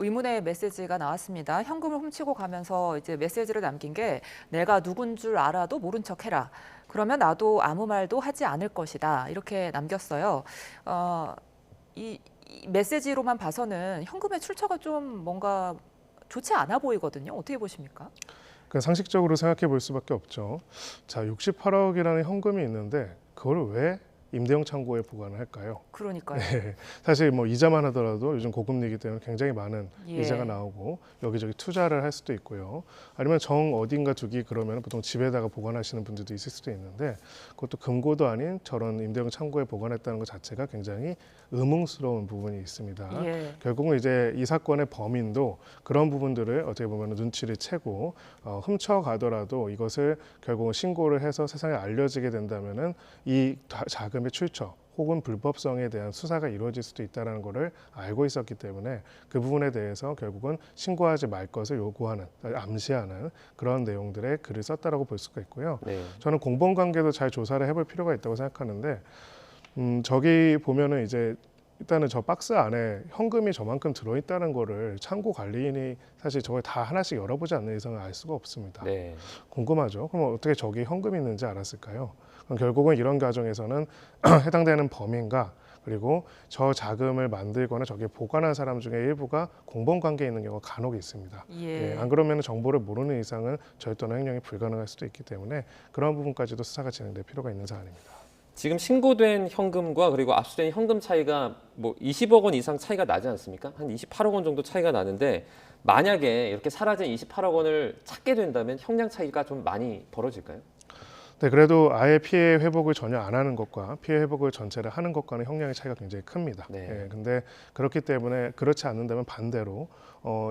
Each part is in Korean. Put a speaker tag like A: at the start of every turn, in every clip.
A: 의문의 메시지가 나왔습니다. 현금을 훔치고 가면서 이제 메시지를 남긴 게 내가 누군 줄 알아도 모른 척해라. 그러면 나도 아무 말도 하지 않을 것이다. 이렇게 남겼어요. 어, 이 메시지로만 봐서는 현금의 출처가 좀 뭔가 좋지 않아 보이거든요. 어떻게 보십니까?
B: 그 상식적으로 생각해 볼 수밖에 없죠. 자, 68억이라는 현금이 있는데 그걸 왜 임대형 창고에 보관을 할까요?
A: 그러니까요.
B: 네, 사실 뭐 이자만 하더라도 요즘 고금리이기 때문에 굉장히 많은
A: 예.
B: 이자가 나오고 여기저기 투자를 할 수도 있고요. 아니면 정 어딘가 두기 그러면 보통 집에다가 보관하시는 분들도 있을 수도 있는데 그것도 금고도 아닌 저런 임대형 창고에 보관했다는 것 자체가 굉장히 의문스러운 부분이 있습니다.
A: 예.
B: 결국은 이제 이 사건의 범인도 그런 부분들을 어떻게 보면 눈치를 채고 훔쳐가더라도 이것을 결국은 신고를 해서 세상에 알려지게 된다면은 이 자금의 출처 혹은 불법성에 대한 수사가 이루어질 수도 있다는 것을 알고 있었기 때문에 그 부분에 대해서 결국은 신고하지 말 것을 요구하는, 암시하는 그런 내용들의 글을 썼다라고 볼 수가 있고요.
C: 네.
B: 저는 공범관계도 잘 조사를 해볼 필요가 있다고 생각하는데 저기 보면은 이제 일단은 저 박스 안에 현금이 저만큼 들어있다는 거를 창고 관리인이 사실 저걸 다 하나씩 열어보지 않는 이상은 알 수가 없습니다.
C: 네.
B: 궁금하죠. 그럼 어떻게 저기 현금이 있는지 알았을까요? 그럼 결국은 이런 과정에서는 해당되는 범인과 그리고 저 자금을 만들거나 저기에 보관한 사람 중에 일부가 공범관계에 있는 경우가 간혹 있습니다.
A: 예.
B: 안 그러면 정보를 모르는 이상은 절도나 횡령이 불가능할 수도 있기 때문에 그런 부분까지도 수사가 진행될 필요가 있는 사안입니다.
C: 지금 신고된 현금과 그리고 압수된 현금 차이가 뭐 20억 원 이상 차이가 나지 않습니까? 한 28억 원 정도 차이가 나는데 만약에 이렇게 사라진 28억 원을 찾게 된다면 형량 차이가 좀 많이 벌어질까요?
B: 네, 그래도 아예 피해 회복을 전혀 안 하는 것과 피해 회복을 전체를 하는 것과는 형량의 차이가 굉장히 큽니다.
C: 네.
B: 근데 그렇기 때문에 그렇지 않는다면 반대로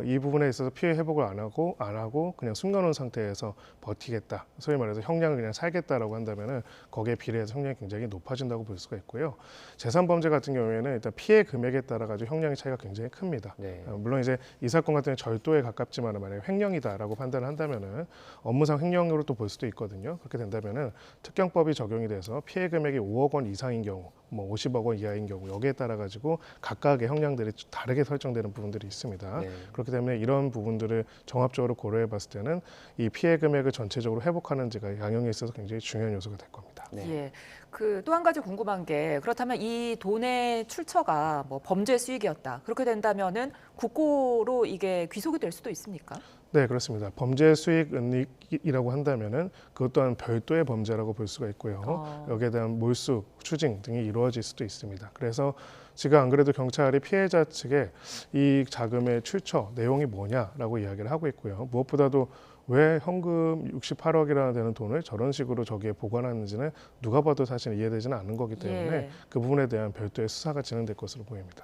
B: 이 부분에 있어서 피해 회복을 안 하고 그냥 숨겨놓은 상태에서 버티겠다. 소위 말해서 형량을 그냥 살겠다라고 한다면은 거기에 비례해서 형량이 굉장히 높아진다고 볼 수가 있고요. 재산 범죄 같은 경우에는 일단 피해 금액에 따라 가지고 형량의 차이가 굉장히 큽니다.
C: 네.
B: 물론 이제 이 사건 같은 경우 절도에 가깝지만 만약에 횡령이다라고 판단을 한다면은 업무상 횡령으로 또 볼 수도 있거든요. 그렇게 된다면은 특경법이 적용이 돼서 피해 금액이 5억 원 이상인 경우, 뭐 50억 원 이하인 경우 여기에 따라 가지고 각각의 형량들이 다르게 설정되는 부분들이 있습니다.
C: 네.
B: 그렇기 때문에 이런 부분들을 종합적으로 고려해 봤을 때는 이 피해 금액을 전체적으로 회복하는지가 양형에 있어서 굉장히 중요한 요소가 될 겁니다.
C: 네.
A: 예. 그 또 한 가지 궁금한 게 그렇다면 이 돈의 출처가 뭐 범죄 수익이었다. 그렇게 된다면은 국고로 이게 귀속이 될 수도 있습니까?
B: 네, 그렇습니다. 범죄 수익 은닉이라고 한다면은 그것 또한 별도의 범죄라고 볼 수가 있고요. 여기에 대한 몰수, 추징 등이 이루어질 수도 있습니다. 그래서 지금 안 그래도 경찰이 피해자 측에 이 자금의 출처, 내용이 뭐냐라고 이야기를 하고 있고요. 무엇보다도 왜 현금 68억이나 되는 돈을 저런 식으로 저기에 보관하는지는 누가 봐도 사실 이해되지는 않는 거기 때문에
A: 예.
B: 그 부분에 대한 별도의 수사가 진행될 것으로 보입니다.